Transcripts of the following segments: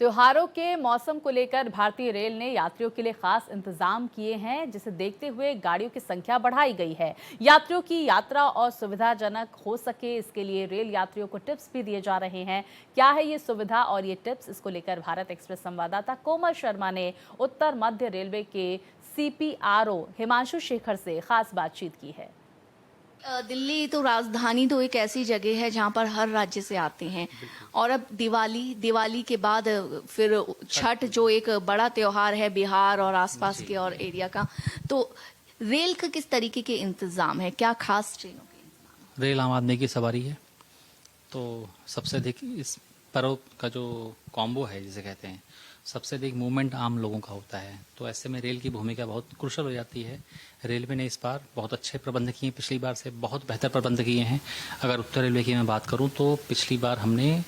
त्योहारों के मौसम को लेकर भारतीय रेल ने यात्रियों के लिए खास इंतजाम किए हैं, जिसे देखते हुए गाड़ियों की संख्या बढ़ाई गई है। यात्रियों की यात्रा और सुविधाजनक हो सके, इसके लिए रेल यात्रियों को टिप्स भी दिए जा रहे हैं। क्या है ये सुविधा और ये टिप्स, इसको लेकर भारत एक्सप्रेस संवाददाता कोमल शर्मा ने उत्तर मध्य रेलवे के CPRO हिमांशु शेखर से खास बातचीत की है। दिल्ली तो राजधानी तो एक ऐसी जगह है जहाँ पर हर राज्य से आते हैं और अब दिवाली के बाद फिर छठ जो एक बड़ा त्योहार है बिहार और आसपास के और एरिया का, तो रेल का किस तरीके के इंतजाम है, क्या खास ट्रेनों के इंतजाम? रेल आम आदमी की सवारी है, तो सबसे अधिक इस पर्व का जो कॉम्बो है जिसे कहते हैं, सबसे अधिक मूवमेंट आम लोगों का होता है। तो ऐसे में रेल की भूमिका बहुत क्रुशल हो जाती है। रेलवे ने इस बार बहुत अच्छे प्रबंध किए, पिछली बार से बहुत बेहतर प्रबंध किए हैं। अगर उत्तर रेलवे की मैं बात करूं तो पिछली बार हमने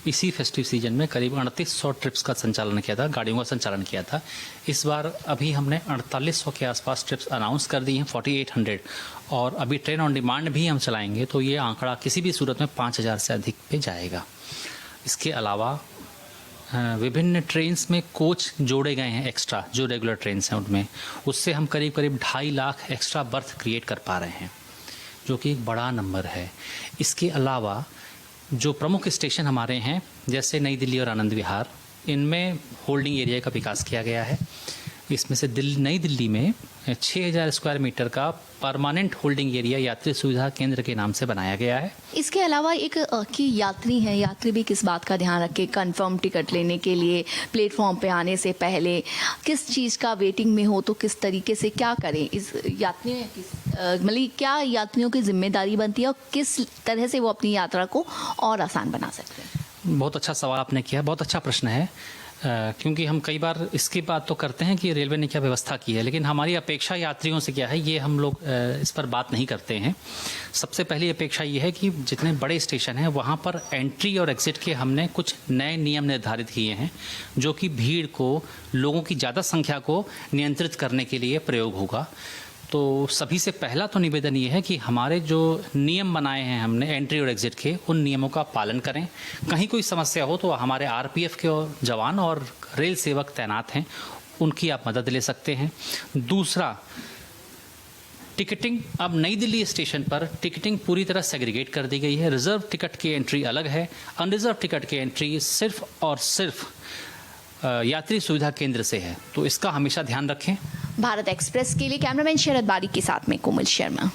इसी फेस्टिव सीजन में करीब 3800 ट्रिप्स का संचालन किया था, गाड़ियों का संचालन किया था। इस बार अभी हमने 4800 के आसपास ट्रिप्स अनाउंस कर दी हैं, 4800, और अभी ट्रेन ऑन डिमांड भी हम चलाएंगे तो ये आंकड़ा किसी भी सूरत में 5000 से अधिक पे जाएगा। इसके अलावा विभिन्न ट्रेन्स में कोच जोड़े गए हैं एक्स्ट्रा, जो रेगुलर ट्रेन्स हैं उनमें, उससे हम करीब 2.5 लाख एक्स्ट्रा बर्थ क्रिएट कर पा रहे हैं, जो कि एक बड़ा नंबर है। इसके अलावा जो प्रमुख स्टेशन हमारे हैं जैसे नई दिल्ली और आनंद विहार, इनमें होल्डिंग एरिया का विकास किया गया है। इसमें से नई दिल्ली में 6000 स्क्वायर मीटर का परमानेंट होल्डिंग एरिया यात्री सुविधा केंद्र के नाम से बनाया गया है। इसके अलावा एक कि यात्री भी किस बात का ध्यान रखें, कंफर्म टिकट लेने के लिए प्लेटफॉर्म पे आने से पहले किस चीज़ का वेटिंग में हो तो किस तरीके से क्या करें, इस मतलब क्या यात्रियों की जिम्मेदारी बनती है और किस तरह से वो अपनी यात्रा को और आसान बना सकते हैं? बहुत अच्छा सवाल आपने किया, बहुत अच्छा प्रश्न है। क्योंकि हम कई बार इसकी बात तो करते हैं कि रेलवे ने क्या व्यवस्था की है, लेकिन हमारी अपेक्षा यात्रियों से क्या है ये हम लोग इस पर बात नहीं करते हैं। सबसे पहली अपेक्षा ये है कि जितने बड़े स्टेशन हैं वहाँ पर एंट्री और एग्ज़िट के हमने कुछ नए नियम निर्धारित किए हैं, जो कि भीड़ को, लोगों की ज़्यादा संख्या को नियंत्रित करने के लिए प्रयोग होगा। तो सभी से पहला तो निवेदन ये है कि हमारे जो नियम बनाए हैं हमने एंट्री और एग्ज़िट के, उन नियमों का पालन करें। कहीं कोई समस्या हो तो हमारे RPF के जवान और रेल सेवक तैनात हैं, उनकी आप मदद ले सकते हैं। दूसरा, टिकटिंग, अब नई दिल्ली स्टेशन पर टिकटिंग पूरी तरह सेग्रीगेट कर दी गई है। रिजर्व टिकट की एंट्री अलग है, अनरिजर्व टिकट की एंट्री सिर्फ और सिर्फ यात्री सुविधा केंद्र से है, तो इसका हमेशा ध्यान रखें। भारत एक्सप्रेस के लिए कैमरामैन शरद बारी के साथ में कोमल शर्मा।